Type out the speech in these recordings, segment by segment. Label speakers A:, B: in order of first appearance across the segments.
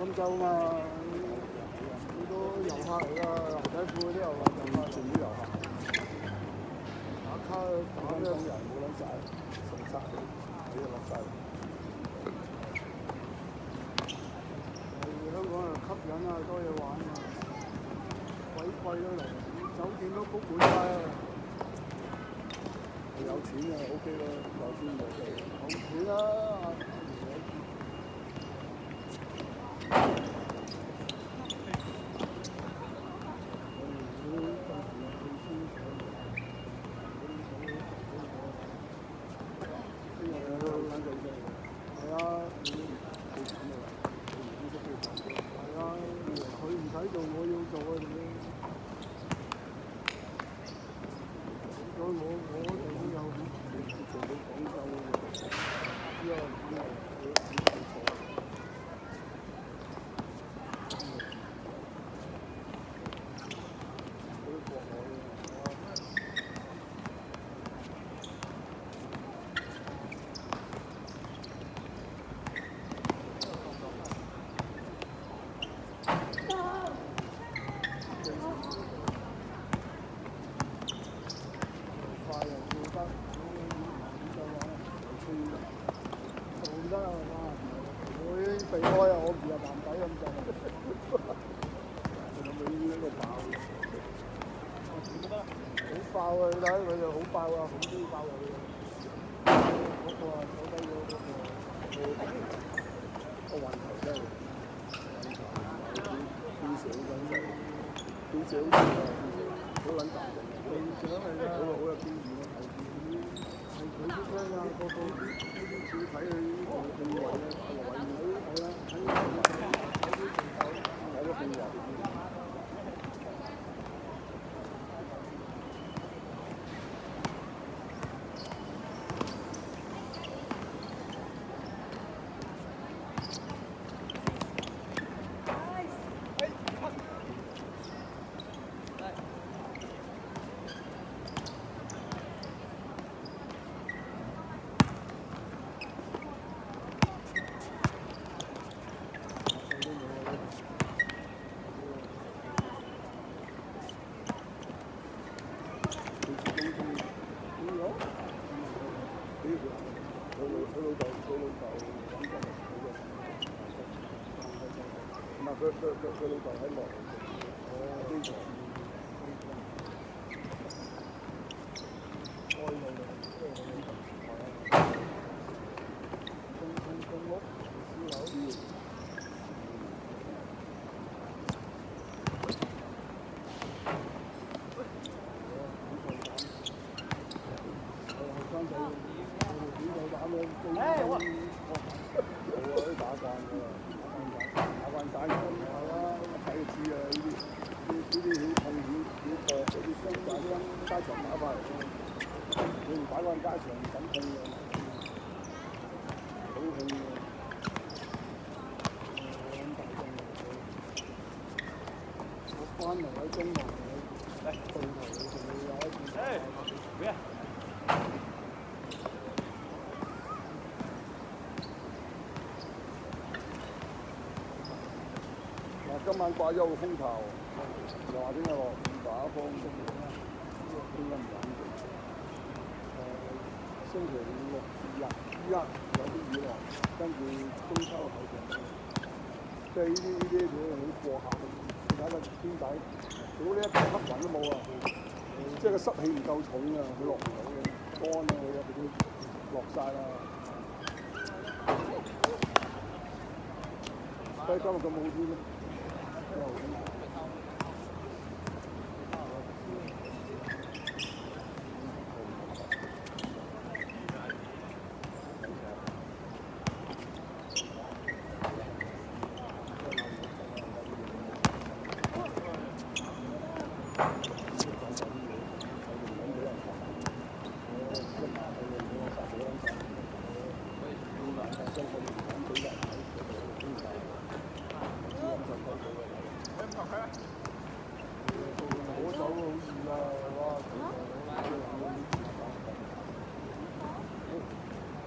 A: 廣州嘛，好多遊客嚟㗎，牛仔褲嗰啲遊客，全部遊客。打卡打咩？人冇撚晒，成曬你落晒。香港人吸引啊，多嘢玩啊，鬼貴都嚟，酒店都 book 滿晒啊！有錢就 OK 咯，有錢就有錢啦。係啊，佢唔使做，我要做啊！所以我哋都有直接做到廣州嘅，因為避開啊！我唔入南底咁滯，佢哋呢個爆，好爆啊！你睇佢就好爆啊，好中意爆啊！嗰個啊，坐低咗個運頭真係標少緊，標少好撚大隻，標少係啦，好有經驗咯，係佢啲聲啊，個呢啲主睇佢呢個定位咧，個位置係啦，睇個定位。佢老豆喺內地，開路嘅，公屋、私樓。後生仔，幾夠膽嘅，我都打慣㗎啦。打慣打完係啦，一睇就知啊！呢啲好痛險搏嗰啲雙打啲街場打法嚟嘅，你唔打慣街場唔敢碰嘅，好痛嘅。我翻嚟喺中環嚟，到頭你仲要有一件。今晚掛咗個風球，又話點解落雨打風，應該唔穩定。星期六日有啲雨落，跟住中秋後邊，即係呢啲好過客。你睇下天底，如果呢一片黑雲都冇啊，即係個濕氣唔夠重啊，佢落唔到嘅，乾啊佢入邊都落晒啦。所以今日咁好天咧。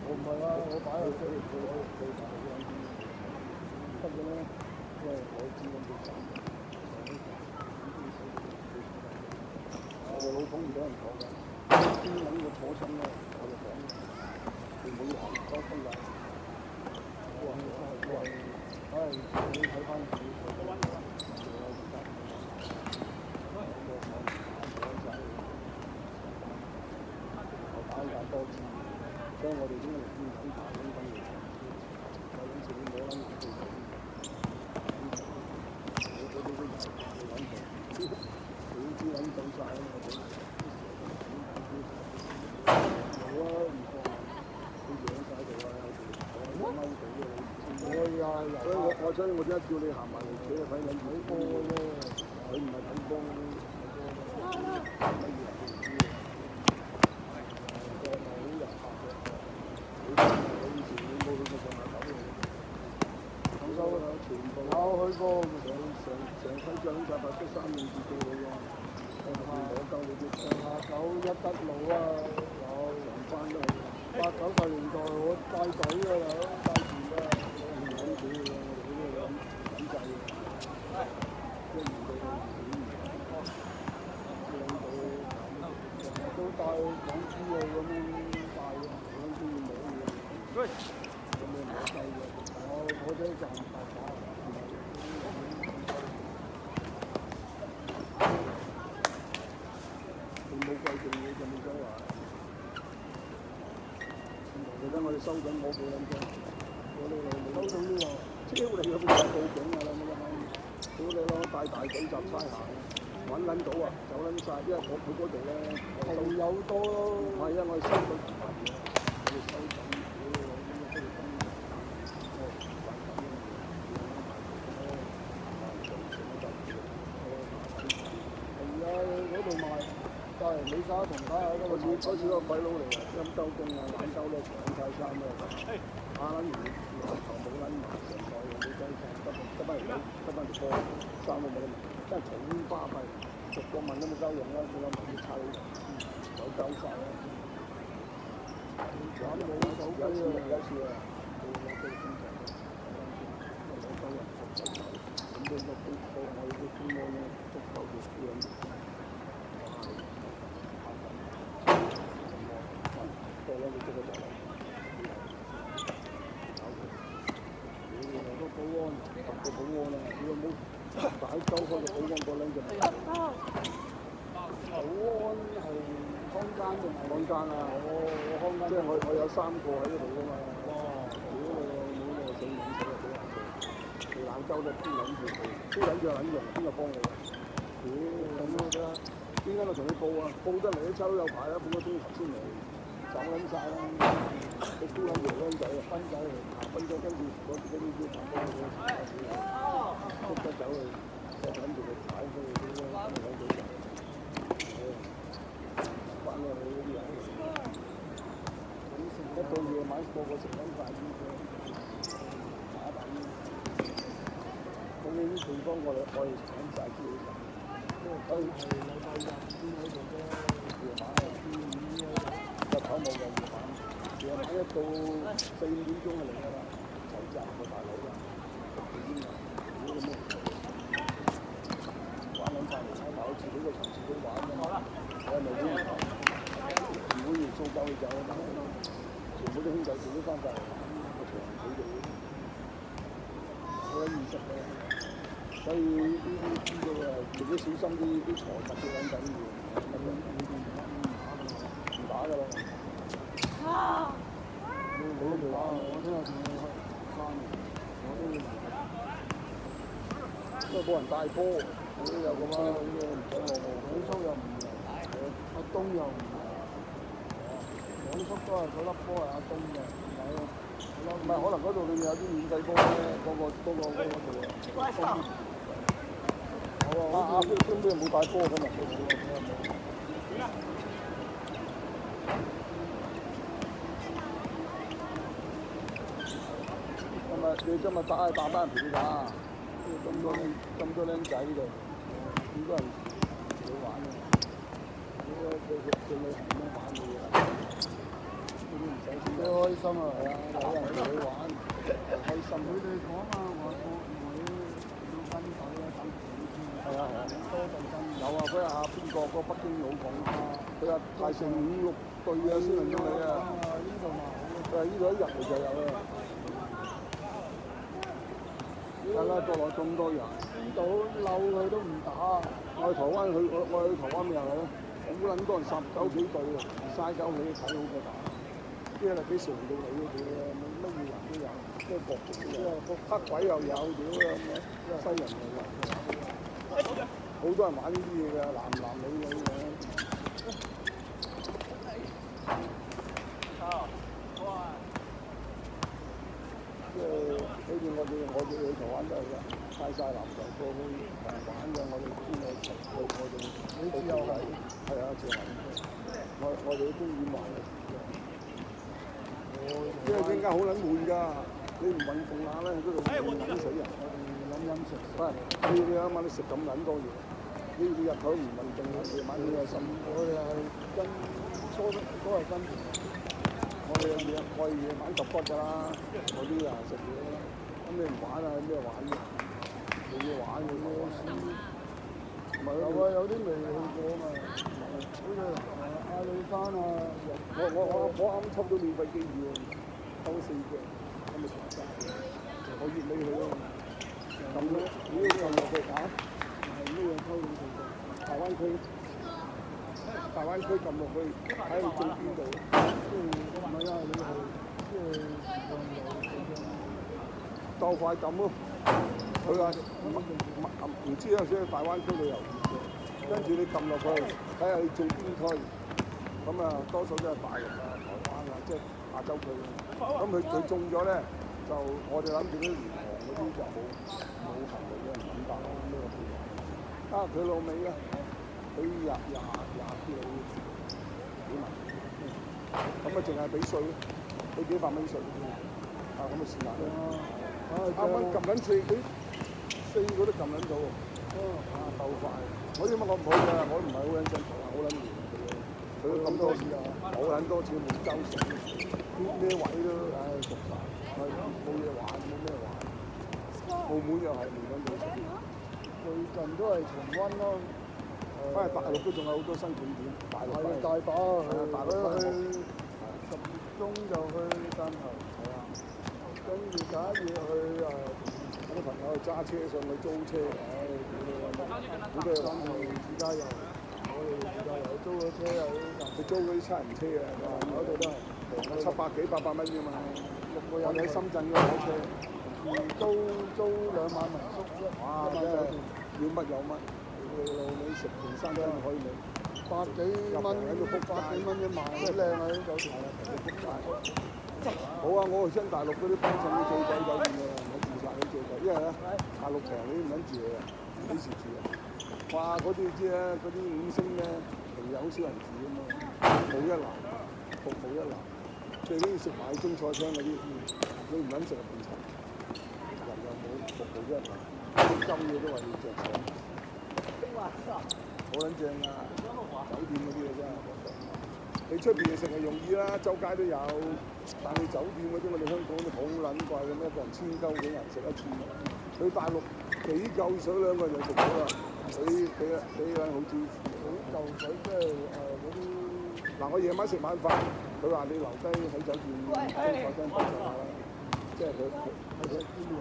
A: 我唔係啊，我擺喺佢得嘅咧。因為我知咁多站，我哋老闆唔俾人坐嘅，邊揾個坐親咧，我就講，你冇行交通㗎。唉，你睇翻自己坐得穩唔穩？打眼多次，所以我哋應該要睇大咁緊要。有陣時你冇諗住做，我哋都有揾做，你啲揾到晒啦，我哋。冇啊，唔錯啊，佢養晒度啊，有時我踎到嘅。可以啊，所以我點解叫你行埋嚟企睇緊睇波咧？佢唔係睇波。有去過，成批獎曬白色衫面字到你喎，我夠你啲上下九一德路啊，有成班都係80、90年代我帶隊㗎啦，帶團㗎，我唔揾錢㗎，我哋呢啲揾計嘅，一年到2年，都帶港珠啊咁樣帶嘅，港珠冇嘅，咁你唔好計嘅，我真係賺大把。冇規定嘅就冇所謂。而家我哋收緊我報緊張，我哋收到呢個超你嗰邊就報警㗎啦，乜屌你咯，帶大隊集差行，揾撚到啊，走撚晒，因為佢嗰度咧係有多咯。係啊，我哋收緊唔係嘅，我哋收緊，係啊，嗰度賣。就係美沙同睇下嗰次個鬼佬嚟啊，陰州公啊，眼州咧搶晒衫咧，打撚完頭冇撚埋成袋嘅，你真係得翻條波，衫都冇得賣，真係重巴閉，逐個問都冇鳩用啦，佢話問啲差佬有鳩晒啦，咁冇手機啊，有時啊，攞到經濟，攞鳩人服手手，咁都我哋啲官員咧，足夠嘅啲人。個保安啊，你有冇擺周開個保安個撚就冇？保安係看更定係看更啊？我看更，即係我有3個喺嗰度㗎嘛。哇！屌你老母，你死撚死啊！俾人做，你冷周都邊撚住佢？邊撚住撚用？邊個幫我啊？屌咁樣啫！點解我同你報啊？報得嚟啲差佬有排啦，半個鐘頭先嚟。走撚晒啦！佢孤撚條僆仔啊，分仔嚟，分咗跟住嗰啲要爬高嘅，即刻走去，就諗住佢擺開佢啲啦，揾佢人，翻落去嗰啲人，一到夜晚個個食緊飯先嘅，打蛋，咁呢啲地方我哋可以搶晒啲嘢，可以係禮拜日先喺度啫，夜晚係日頭冇嘅夜晚一到4、5點鐘就嚟㗎啦，走集個大佬啦，10幾人，如果咁玩撚晒嚟睇埋，好似呢個場自己玩㗎嘛，我係咪會員頭？唔會員數夠你走啊嘛，全部啲兄弟全部翻晒嚟，個場佢哋好20嘅，所以呢啲知道啊，自己小心啲財物嘅揾緊要，咁樣唔打㗎啦。我都未玩，我聽日仲要去山，我都要因為冇人帶波，我都有咁啊，呢個唔使我，廣叔又唔嚟，阿東又唔嚟，廣叔都係嗰粒波係阿東嘅，唔係可能嗰度裏面有啲免費波咧，嗰度啊。阿邊邊冇帶波咁啊？你今日打係大班人陪你打，咁多僆仔喺度，咁多人陪你玩嘅，對你係咁樣玩嘅嘢，呢啲唔使錢，幾開心啊！係啊，有人陪你玩，開心。佢哋講啊，話國外
B: 隊啊，等
A: 係啊係啊，
B: 多隊跟。
A: 有啊，嗰日阿邊個嗰個北京佬講，佢話排成5、6隊啊先輪到你啊。
B: 呢度嘛好。
A: 佢話呢度一入嚟就有啦。大家國內咁多人，
B: 邊度嬲佢都唔打。
A: 我去台灣我去台灣咪又係咯，好撚多人19幾隊啊，嘥鳩你睇好過打。啲人俾常到你嗰啲啊，乜嘢人都有，即係國籍都有，黑鬼又有，屌啊咁樣，西人又有，好多人玩呢啲嘢㗎，男女嘅。即係好似我哋去台灣都係㗎，帶晒籃球過去玩嘅，我哋邊個球我哋
B: 你自由係。
A: 係啊，自由行。我哋去公園玩嘅。因為更加好撚悶㗎，你唔運動下咧，嗰度悶死人。
B: 飲食。
A: 你啱啱你食咁撚多嘢，你日頭唔運動，夜晚你又心。
B: 我哋係跟初都係跟團。
A: 我哋夜晚揼骨㗎啦，嗰啲啊食嘢啦。咁你唔玩啊？有咩玩啫？冇嘢玩嘅咩？唔係
B: 有啲未去過嘛，好似阿里山啊，
A: 我啱抽到免費機票，抽4隻，咁咪查曬。我月尾去咯，咁咯，如果撳落去打，係咩嘢抽到4隻？大灣區撳落去，睇你中邊度。
B: 唔係啊，你係即係
A: 鬥快撳咯。佢話唔知有時喺大灣區旅遊業嘅，跟住你撳落去，睇下你中邊區。咁啊，多數都係大陸啊、台灣啊，即係亞洲區。咁佢中咗咧，就我哋諗住啲廉航嗰啲就冇行李嘅，唔敢搭啦，咩都冇。啊，佢老尾啊，佢廿幾幾萬，咁啊淨係俾稅，俾幾百蚊稅。啊，咁啊是但啦。啱啱撳緊4個都撳緊到喎。鬥快！我點解我唔好㗎？我唔係好撚想做，好撚亂嘅嘢。佢都咁多次啊，好撚多次冇周成，咩位都熟晒，冇嘢玩，冇咩玩。澳門又係冇撚到。
B: 最近都係重溫咯。
A: 翻去大陸都仲有好多新景點，大陸
B: 係大把
A: 大陸
B: 去10月中就去汕頭，係啊，跟住11月去
A: 啲朋友揸車上去租車，好多嘢玩喎，自駕遊，
B: 我哋自駕遊租咗車啊，
A: 佢租嗰啲七人車啊，嗰度都係700幾800蚊啫嘛。
B: 6個人
A: 我哋喺深圳嗰度攞車，
B: 租2晚民宿，
A: 哇！真係要乜有乜，你路你食平山真係可以你。
B: 百幾蚊一晚，好靚啊啲酒店。
A: 好啊！我去親大陸嗰啲幫襯啲最貴酒店㗎，我住晒啲最貴，因為咧大陸平你唔撚住啊，幾時住啊？哇！嗰啲知啦，嗰啲5星咧，平日好少人住㗎嘛，服務一流，最緊要食埋中菜廳嗰啲，你唔撚食就變齊，人又冇，服務一流，啲金嘢都話要着數。好撚正啊！酒店嗰啲嘢真係，你出邊食係容易啦，周街都有。但係酒店嗰啲，我哋香港啲好撚貴嘅，咩一個人千鳩幾銀食一次。去大陸幾嚿水2個人就食到啦，幾撚好招呼。
B: 幾嚿水即係嗰啲。
A: 嗱，我夜晚食晚飯，佢話你留低喺酒店中菜廳幫襯下啦，即係佢食啲咩？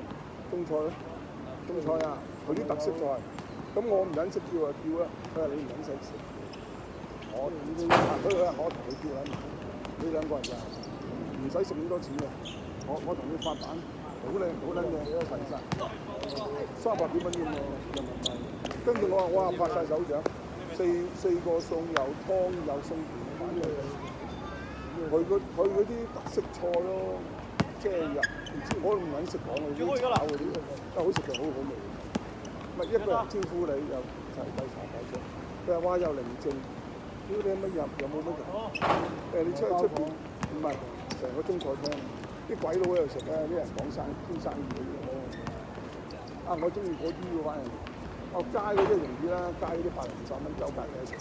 A: 中菜咯，中菜啊，佢啲特色菜。咁我唔忍食叫就叫啦，佢話你唔忍食食，佢話我同你叫啦，呢2個人就唔使食咁多錢嘅，我同你發蛋，好靚嘅，齊晒，300幾蚊啫嘛，人民幣。跟住我話拍晒手掌，4個餸有湯有餸盤，反正佢嗰啲特色菜咯，即係唔知我唔肯食講嘅啲炒嗰啲，但好食就好味。咪一個人招呼你又齊計茶計出，佢話哇又寧靜，屌你乜入又冇乜人，你出邊唔係成個中菜廳，啲鬼佬喺度食啊，啲人講生意嗰啲啊我中意嗰啲嘅反而，街嗰啲容易啦，街嗰啲150蚊9間嘢食，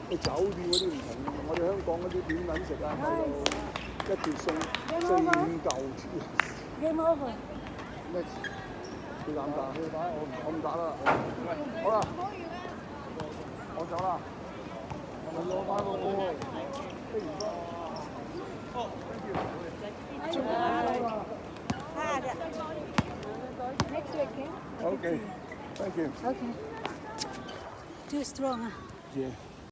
A: 你酒店嗰啲唔同，我哋香港嗰啲點撚食啊？喺度一碟餸4、5嚿，Game
C: over.
B: Next. 你敢打？你打我唔打啦。好啦，我走啦。我攞翻個波。不如得。
C: Next week,
B: Okay. Thank you.
C: okay. Too strong, huh?
B: Yeah.